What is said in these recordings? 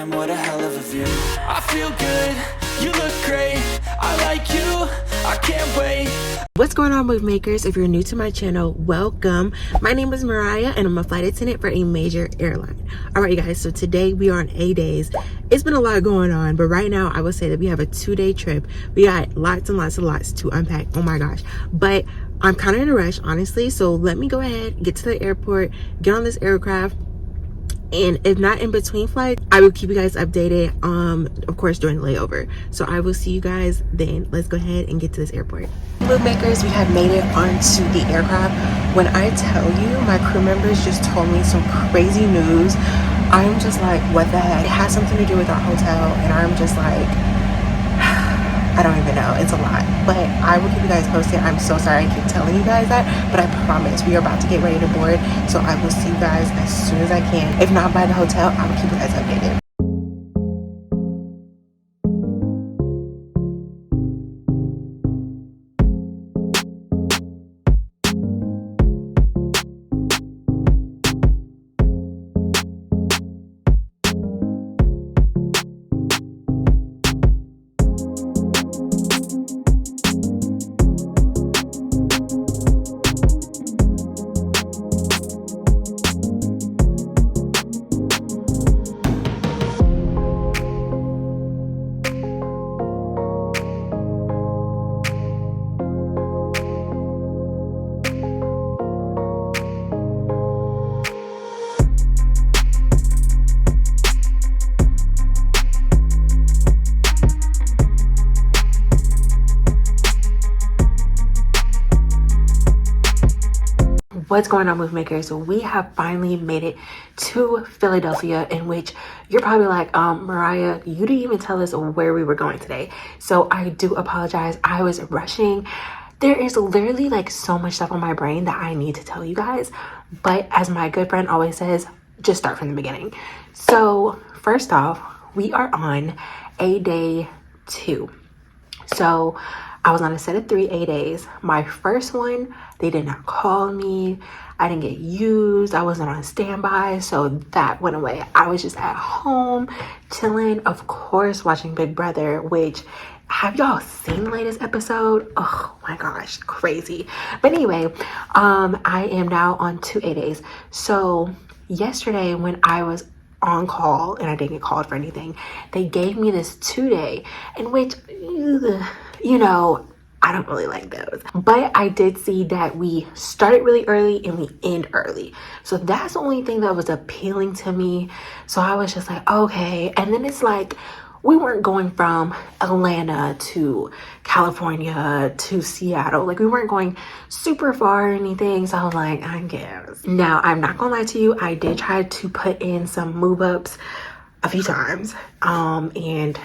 damn, what a hell of a view. I feel good, you look great, I like you, I can't wait. What's going on, move makers? If you're new to my channel, welcome. My name is Moriah and I'm a flight attendant for a major airline. All right, guys, so today we are on A-days. It's been a lot going on, but right now I would say that we have a 2-day trip. We got lots and lots to unpack. Oh my gosh. But I'm kind of in a rush, honestly, so let me go ahead, get to the airport, get on this aircraft, and if not in between flights, I will keep you guys updated, of course, during the layover. So I will see you guys then. Let's go ahead and get to this airport. Move makers, we have made it onto the aircraft. When I tell you, my crew members just told me some crazy news. I'm just like, what the heck? It has something to do with our hotel, and I'm just like, I don't even know. It's a lot, but I will keep you guys posted. I'm so sorry I keep telling you guys that, but I promise we are about to get ready to board. So I will see you guys as soon as I can. If not by the hotel, I will keep you guys updated. What's going on, move makers? So we have finally made it to Philadelphia, in which you're probably like, Moriah, you didn't even tell us where we were going today. So I do apologize. I was rushing. There is literally like so much stuff on my brain that I need to tell you guys. But as my good friend always says, just start from the beginning. So first off, we are on a day 2. So I was on a set of 3 A-days. My first one, they did not call me. I didn't get used. I wasn't on standby, so that went away. I was just at home chilling, of course, watching Big Brother, which, have y'all seen the latest episode? Oh my gosh, crazy. But anyway, I am now on 2 A-days. So yesterday when I was on call and I didn't get called for anything, they gave me this 2-day, in which, you know, I don't really like those. But I did see that we started really early and we end early. So that's the only thing that was appealing to me. So I was just like, okay. And then it's like, we weren't going from Atlanta to California to Seattle. Like, we weren't going super far or anything. So I was like, I guess. Now, I'm not gonna lie to you. I did try to put in some move ups a few times. And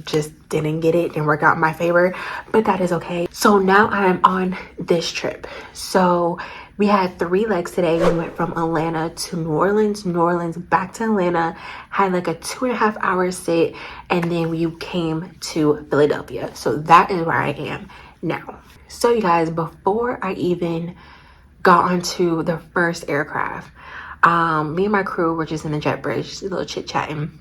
just didn't get it and work out in my favor, but that is okay. So now I'm on this trip. So we had 3 legs today. We went from Atlanta to New Orleans back to Atlanta, had like a 2.5 hour sit, and then we came to Philadelphia. So that is where I am now. So you guys, before I even got onto the first aircraft, me and my crew were just in the jet bridge, just a little chit chatting,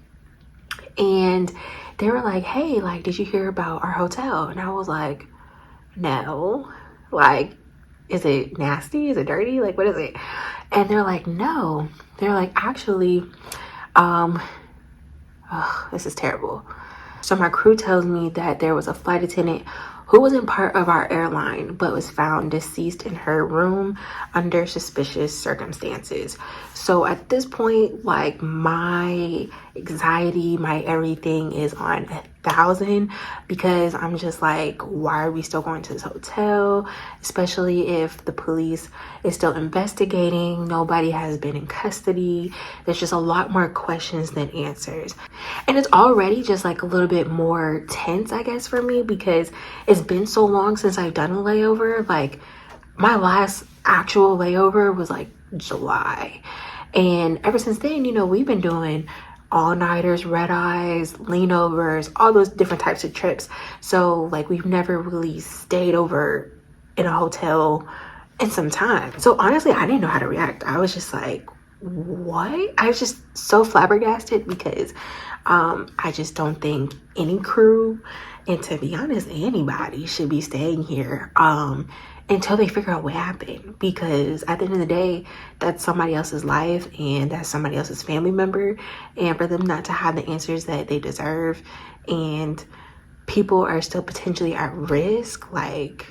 and they were like, hey, like, did you hear about our hotel? And I was like, no. Like, is it nasty? Is it dirty? Like, what is it? And they're like, no. They're like, actually, this is terrible. So my crew tells me that there was a flight attendant who wasn't part of our airline but was found deceased in her room under suspicious circumstances. So at this point, like, my anxiety, my everything is on 1,000, because I'm just like, why are we still going to this hotel, especially if the police is still investigating, nobody has been in custody. There's just a lot more questions than answers, and it's already just like a little bit more tense, I guess, for me, because it's been so long since I've done a layover. Like, my last actual layover was like July, and ever since then, you know, we've been doing all-nighters, red-eyes, leanovers, all those different types of trips. So like, we've never really stayed over in a hotel in some time. So honestly, I didn't know how to react. I was just like, what? I was just so flabbergasted because I just don't think any crew, and to be honest, anybody should be staying here until they figure out what happened, because at the end of the day, that's somebody else's life and that's somebody else's family member, and for them not to have the answers that they deserve and people are still potentially at risk, like,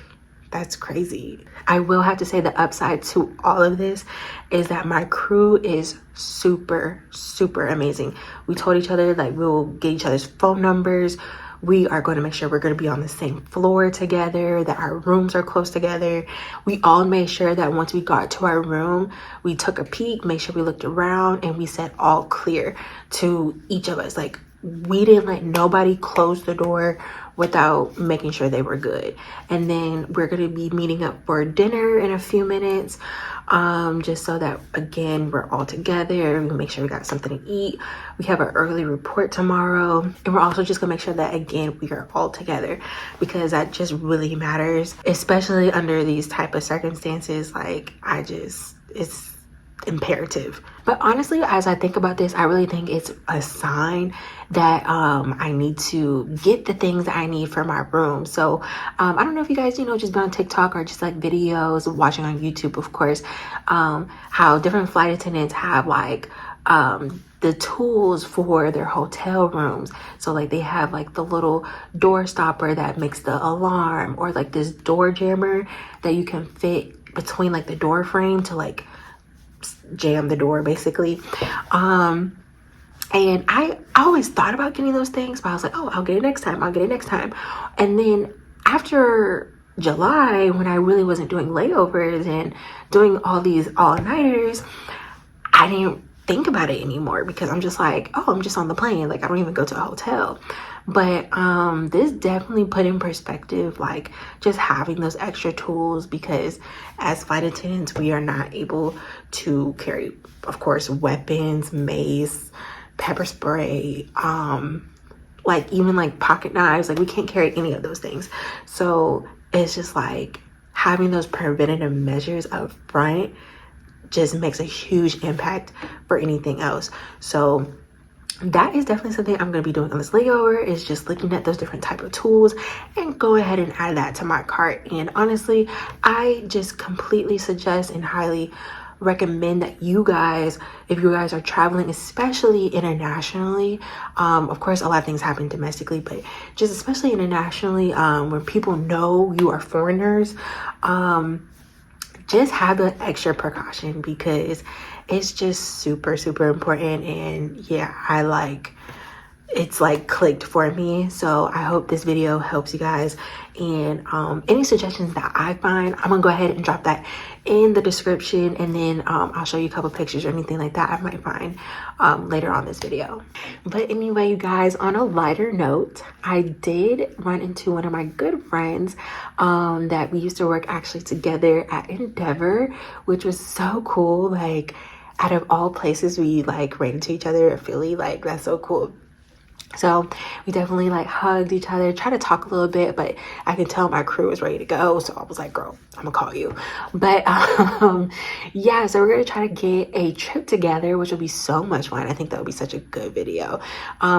that's crazy. I will have to say the upside to all of this is that my crew is super, super amazing. We told each other like we'll get each other's phone numbers. We are going to make sure we're going to be on the same floor together, that our rooms are close together. We all made sure that once we got to our room, we took a peek, made sure we looked around, and we said all clear to each of us. Like, we didn't let nobody close the door without making sure they were good. And then we're going to be meeting up for dinner in a few minutes, just so that, again, we're all together. We make sure we got something to eat. We have an early report tomorrow, and we're also just gonna make sure that, again, we are all together, because that just really matters, especially under these type of circumstances. Like, it's imperative. But honestly, as I think about this, I really think it's a sign that I need to get the things that I need for my room. So I don't know if you guys, just been on TikTok or just like videos, watching on YouTube, of course, how different flight attendants have like the tools for their hotel rooms. So like they have like the little door stopper that makes the alarm, or like this door jammer that you can fit between like the door frame to like jam the door, basically. And I always thought about getting those things, but I was like, oh, I'll get it next time, and then after July, when I really wasn't doing layovers and doing all these all-nighters, I didn't think about it anymore, because I'm just like, oh, I'm just on the plane, like I don't even go to a hotel. But this definitely put in perspective like just having those extra tools, because as flight attendants we are not able to carry, of course, weapons, mace, pepper spray, like even like pocket knives. Like we can't carry any of those things. So it's just like having those preventative measures up front just makes a huge impact for anything else. So that is definitely something I'm going to be doing on this layover, is just looking at those different type of tools and go ahead and add that to my cart. And honestly, I just completely suggest and highly recommend that you guys, if you guys are traveling, especially internationally, of course a lot of things happen domestically, but just especially internationally, where people know you are foreigners, just have the extra precaution, because it's just super, super important. And yeah, it's like clicked for me. So I hope this video helps you guys, and any suggestions that I find, I'm gonna go ahead and drop that in the description, and then I'll show you a couple pictures or anything like that I might find later on this video. But anyway, you guys, on a lighter note, I did run into one of my good friends that we used to work actually together at Endeavor, which was so cool. Like, out of all places, we like ran into each other at Philly. Like, that's so cool. So we definitely like hugged each other, tried to talk a little bit, but I can tell my crew was ready to go. So I was like, girl, I'm gonna call you. But yeah, so we're gonna try to get a trip together, which will be so much fun. I think that would be such a good video.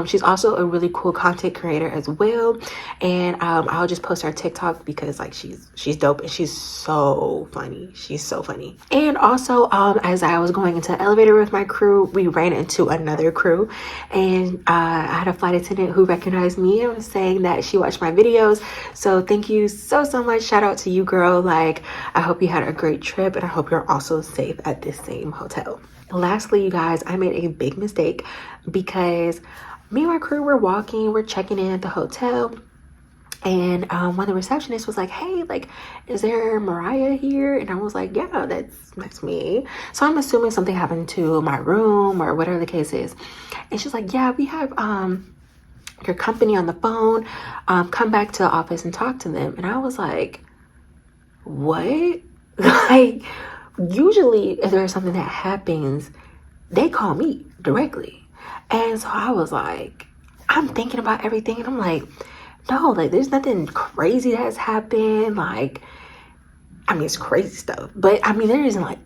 She's also a really cool content creator as well. And I'll just post her TikTok, because like she's dope and she's so funny. She's so funny. And also, as I was going into the elevator with my crew, we ran into another crew, and I had a flight attendant who recognized me and was saying that she watched my videos. So thank you so much. Shout out to you, girl. Like, I hope you had a great trip, and I hope you're also safe at this same hotel. Lastly, you guys, I made a big mistake, because me and my crew were walking, we're checking in at the hotel, and one of the receptionists was like, hey, like, is there Moriah here? And I was like, yeah, that's me. So I'm assuming something happened to my room or whatever the case is. And she's like, yeah, we have your company on the phone. Come back to the office and talk to them. And I was like, what? Like, usually if there's something that happens, they call me directly. And so I was like, I'm thinking about everything, and I'm like, no, like, there's nothing crazy that has happened. Like, I mean, it's crazy stuff, but I mean, there isn't like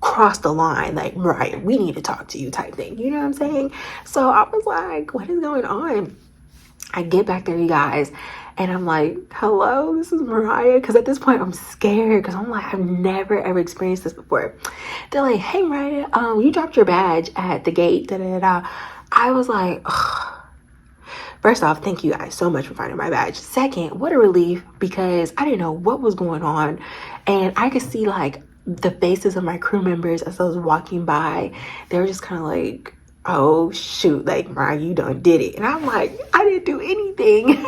crossed the line, like, Moriah, we need to talk to you type thing. You know what I'm saying? So I was like, what is going on? I get back there, you guys, and I'm like, hello, this is Moriah. Because at this point, I'm scared because I'm like, I've never ever experienced this before. They're like, hey, Moriah, you dropped your badge at the gate. Da, da, da, da. I was like, ugh. First off, thank you guys so much for finding my badge. Second, what a relief, because I didn't know what was going on. And I could see like the faces of my crew members as I was walking by. They were just kind of like, oh shoot, like, Moriah, you done did it. And I'm like, I didn't do anything.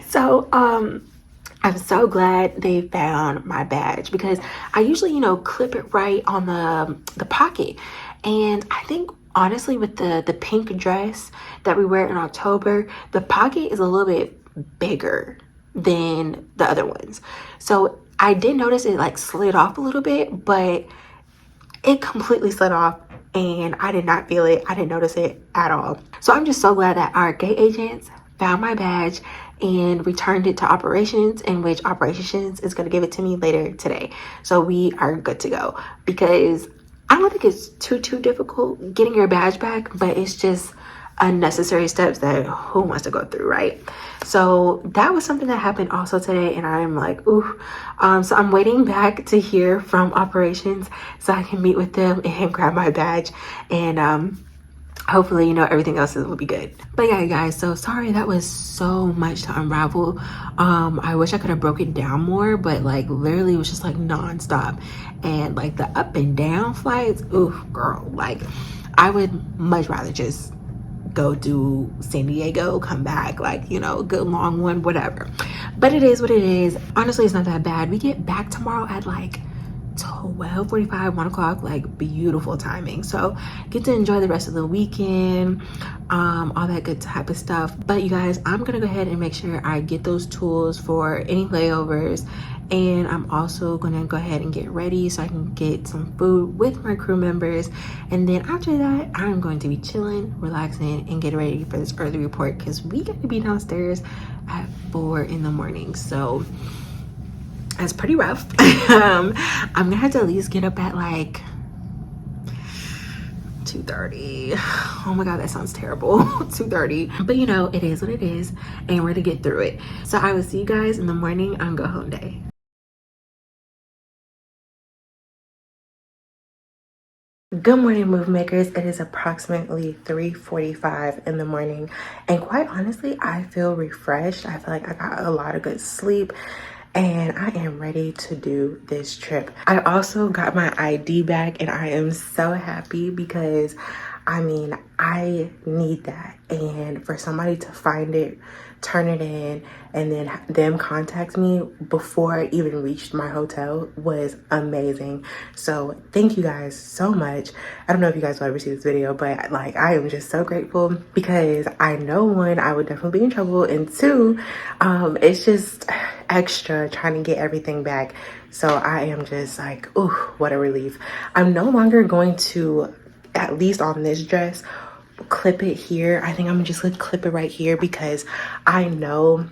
So I'm so glad they found my badge, because I usually, you know, clip it right on the pocket. And I think honestly, with the pink dress that we wear in October, the pocket is a little bit bigger than the other ones. So I did notice it like slid off a little bit, but it completely slid off and I did not feel it. I didn't notice it at all. So I'm just so glad that our gate agents found my badge and returned it to operations, in which operations is going to give it to me later today. So we are good to go, because I don't think it's too difficult getting your badge back, but it's just unnecessary steps that who wants to go through, right? So that was something that happened also today, and I'm like, ooh. So I'm waiting back to hear from operations so I can meet with them and grab my badge, and hopefully, you know, everything else will be good. But yeah, guys, so sorry that was so much to unravel. I wish I could have broke it down more, but like literally it was just like non-stop. And like the up and down flights, ooh, girl, like I would much rather just go do San Diego, come back, like, you know, a good long one, whatever. But it is what it is. Honestly, it's not that bad. We get back tomorrow at like 12:45, 1 o'clock, like beautiful timing. So get to enjoy the rest of the weekend, all that good type of stuff. But you guys, I'm gonna go ahead and make sure I get those tools for any layovers, and I'm also gonna go ahead and get ready so I can get some food with my crew members. And then after that, I'm going to be chilling, relaxing, and get ready for this early report, because we got to be downstairs at 4 in the morning. So that's pretty rough. I'm gonna have to at least get up at like 2:30. Oh my god, that sounds terrible. 2:30, but you know, it is what it is, and we're gonna get through it. So I will see you guys in the morning on go home day. Good morning, move makers. It is approximately 3:45 in the morning, and quite honestly, I feel refreshed. I feel like I got a lot of good sleep, and I am ready to do this trip. I also got my ID back, and I am so happy, because I mean, I need that. And for somebody to find it, turn it in, and then them contact me before I even reached my hotel was amazing. So thank you guys so much. I don't know if you guys will ever see this video, but like, I am just so grateful, because I know, one, I would definitely be in trouble, and two, it's just extra trying to get everything back. So I am just like, ooh, what a relief. I'm no longer going to, at least on this dress, clip it here. I think I'm just gonna clip it right here, because I know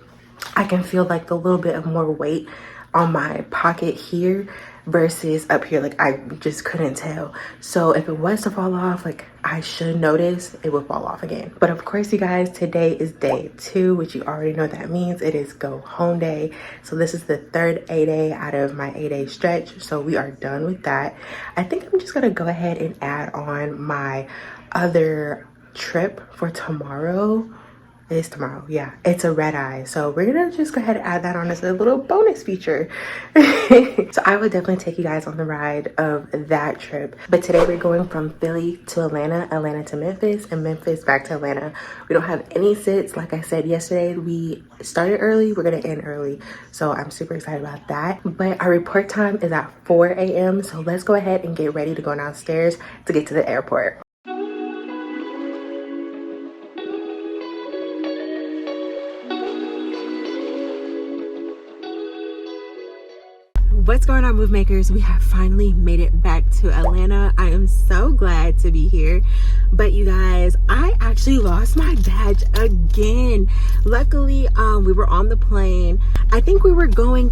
I can feel like the little bit of more weight on my pocket here versus up here. Like, I just couldn't tell. So if it was to fall off, like, I should notice it would fall off again. But of course, you guys, today is day 2, which you already know that means. It is go home day. So this is the third A-day out of my 8-day stretch. So we are done with that. I think I'm just gonna go ahead and add on my other trip for tomorrow. It is tomorrow, yeah. It's a red eye. So we're gonna just go ahead and add that on as a little bonus feature. So I would definitely take you guys on the ride of that trip. But today we're going from Philly to Atlanta, Atlanta to Memphis, and Memphis back to Atlanta. We don't have any sits. Like I said yesterday, we started early, we're gonna end early. So I'm super excited about that. But our report time is at 4 a.m. So let's go ahead and get ready to go downstairs to get to the airport. What's going on, move makers? We have finally made it back to Atlanta. I am so glad to be here. But you guys, I actually lost my badge again. Luckily, we were on the plane. I think we were going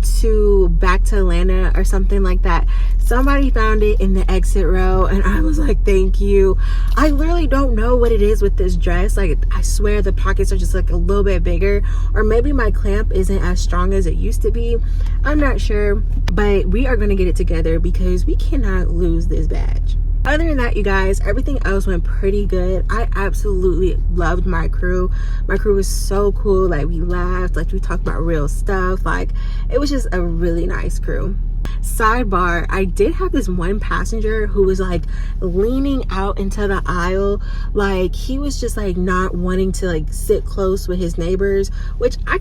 back to Atlanta or something like that. Somebody found it in the exit row and I was like, thank you. I literally don't know what it is with this dress. Like, I swear the pockets are just like a little bit bigger, or maybe my clamp isn't as strong as it used to be. I'm not sure, but we are gonna get it together because we cannot lose this badge. Other than that, you guys, everything else went pretty good. I absolutely loved my crew. My crew was so cool. Like, we laughed, like we talked about real stuff. Like, it was just a really nice crew. Sidebar, I did have this one passenger who was like leaning out into the aisle. Like, he was just like not wanting to like sit close with his neighbors, which I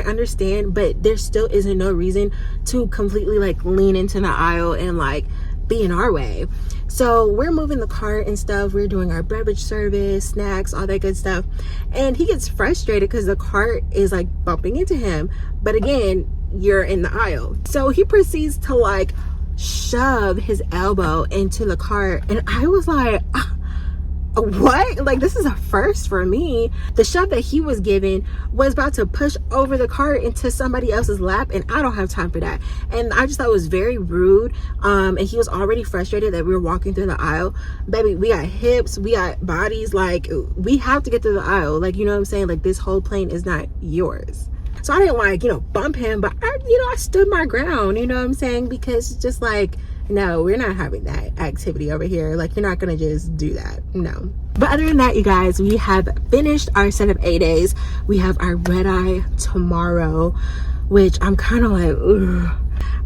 understand, but there still isn't no reason to completely like lean into the aisle and like be in our way. So we're moving the cart and stuff, we're doing our beverage service, snacks, all that good stuff, and he gets frustrated because the cart is like bumping into him, but again, you're in the aisle. So he proceeds to like shove his elbow into the cart, and I was like, what? Like, this is a first for me. The shove that he was given was about to push over the cart into somebody else's lap, and I don't have time for that. And I just thought it was very rude. And he was already frustrated that we were walking through the aisle. Baby, we got hips, we got bodies, like, we have to get through the aisle. Like, you know what I'm saying? Like, this whole plane is not yours. So I didn't like, bump him, but I stood my ground, you know what I'm saying? Because it's just like, no, we're not having that activity over here. Like, you're not gonna just do that. No. But other than that, you guys, we have finished our set of A days. We have our red eye tomorrow, which I'm kind of like, ugh.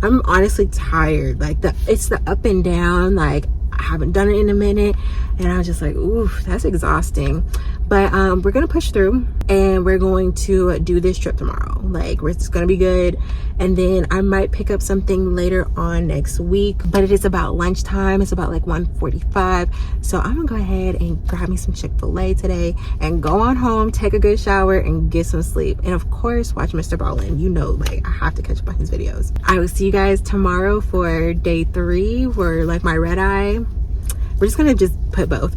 I'm honestly tired. Like, it's the up and down. Like, I haven't done it in a minute, and I was just like, ooh, that's exhausting. But we're gonna push through, and we're going to do this trip tomorrow. Like, it's gonna be good. And then I might pick up something later on next week, but it is about lunchtime. It's about like 1:45, so I'm gonna go ahead and grab me some Chick-fil-A today and go on home, take a good shower, and get some sleep, and of course watch Mr. Ballin. Like, I have to catch up on his videos. I will see you guys tomorrow for day 3 for like my red eye. We're just gonna just put both.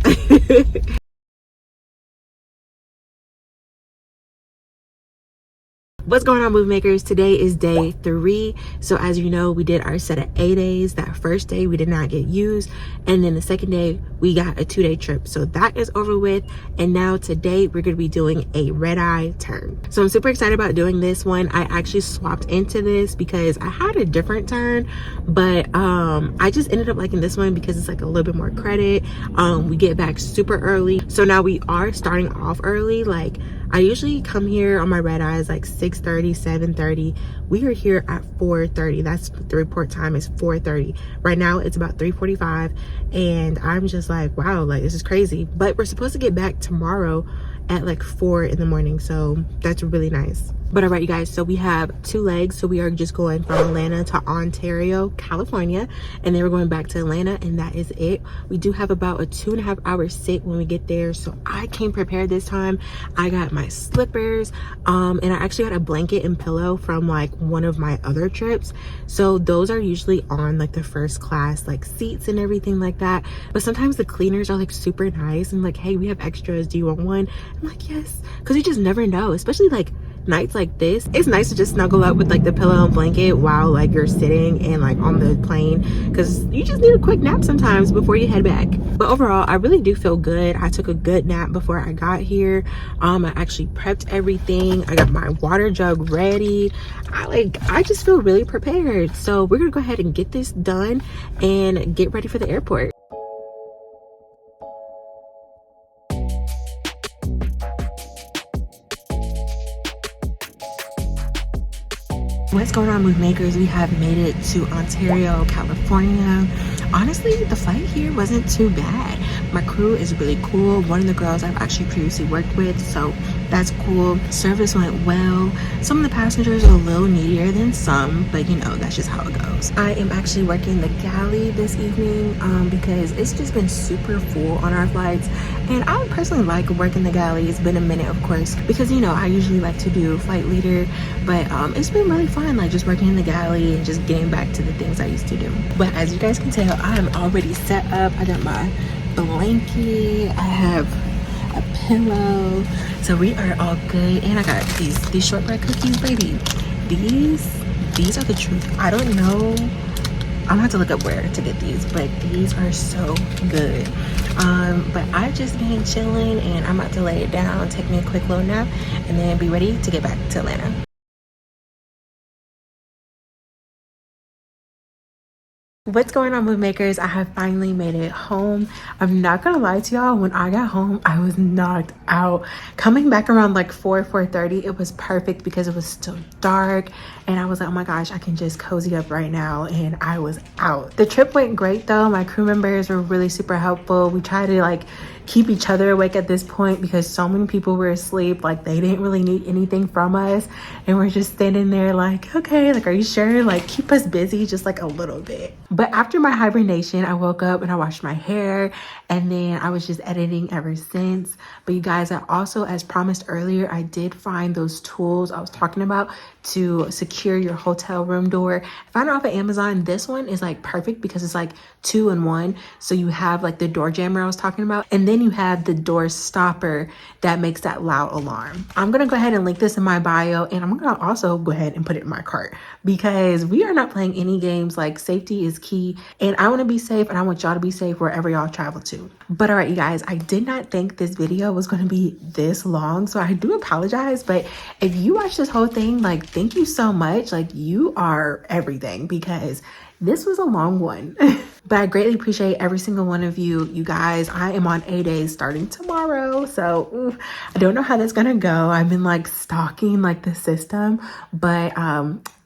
What's going on, move makers? Today is day 3. So as you know, we did our set of A days. That first day we did not get used, and then the second day we got a 2-day trip, so that is over with. And now today we're going to be doing a red eye turn. So I'm super excited about doing this one. I actually swapped into this because I had a different turn, but I just ended up liking this one because it's like a little bit more credit. We get back super early, so now we are starting off early. Like, I usually come here on my red eyes like 6:30, 7:30. We are here at 4:30. That's the report time is 4:30. Right now it's about 3:45, and I'm just like, wow, like, this is crazy. But we're supposed to get back tomorrow at like 4 in the morning, so that's really nice. But all right, you guys, so we have 2 legs, so we are just going from Atlanta to Ontario, California, and then we're going back to Atlanta, and that is it. We do have about a 2.5 hour sit when we get there, so I came prepared this time. I got my slippers, and I actually got a blanket and pillow from like one of my other trips, so those are usually on like the first class like seats and everything like that. But sometimes the cleaners are like super nice and like, hey, we have extras, do you want one? I'm like, yes, because you just never know, especially like nights like this. It's nice to just snuggle up with like the pillow and blanket while like you're sitting and like on the plane, because you just need a quick nap sometimes before you head back. But overall, I really do feel good. I took a good nap before I got here. I actually prepped everything. I got my water jug ready. I just feel really prepared. So we're gonna go ahead and get this done and get ready for the airport. What's going on, move makers? We have made it to Ontario, California. Honestly, the flight here wasn't too bad. My crew is really cool. One of the girls I've actually previously worked with, so that's cool. Service went well. Some of the passengers are a little needier than some, but that's just how it goes. I am actually working the galley this evening because it's just been super full on our flights, and I personally like working the galley. It's been a minute, of course, because I usually like to do flight leader, but it's been really fun, like just working in the galley and just getting back to the things I used to do. But as you guys can tell, I am already set up. I got my blanket, I have a pillow, so we are all good. And I got these shortbread cookies, baby. These are the truth. I don't know gonna have to look up where to get these, but these are so good. But I've just been chilling and I'm about to lay it down, take me a quick little nap, and then be ready to get back to Atlanta. What's going on, move makers? I have finally made it home. I'm not gonna lie to y'all, when I got home I was knocked out. Coming back around like 4:30, it was perfect because it was still dark and I was like, oh my gosh, I can just cozy up right now, and I was out. The trip went great though. My crew members were really super helpful. We tried to like keep each other awake at this point because so many people were asleep. Like they didn't really need anything from us, and we're just standing there like, okay, like, are you sure? Like, keep us busy just like a little bit. But after my hibernation, I woke up and I washed my hair, and then I was just editing ever since. But you guys, I also, as promised earlier, I did find those tools I was talking about to secure your hotel room door. I found it off of Amazon. This one is like perfect because it's like 2-in-1. So you have like the door jammer I was talking about, and then you have the door stopper that makes that loud alarm. I'm gonna go ahead and link this in my bio, and I'm gonna also go ahead and put it in my cart because we are not playing any games. Like, safety is key, and I want to be safe, and I want y'all to be safe wherever y'all travel to. But all right, you guys, I did not think this video was going to be this long, so I do apologize. But if you watch this whole thing, like, thank you so much. Like, you are everything, because this was a long one. But I greatly appreciate every single one of you. You guys, I am on A-Day starting tomorrow, so I don't know how that's gonna go. I've been like stalking like the system, but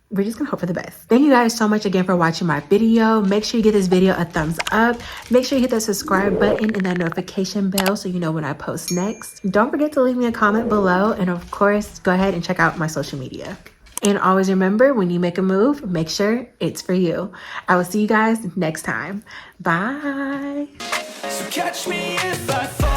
we're just gonna hope for the best. Thank you guys so much again for watching my video. Make sure you give this video a thumbs up. Make sure you hit that subscribe button and that notification bell so you know when I post next. Don't forget to leave me a comment below, and of course, go ahead and check out my social media. And always remember, when you make a move, make sure it's for you. I will see you guys next time. Bye. So catch me if I fall.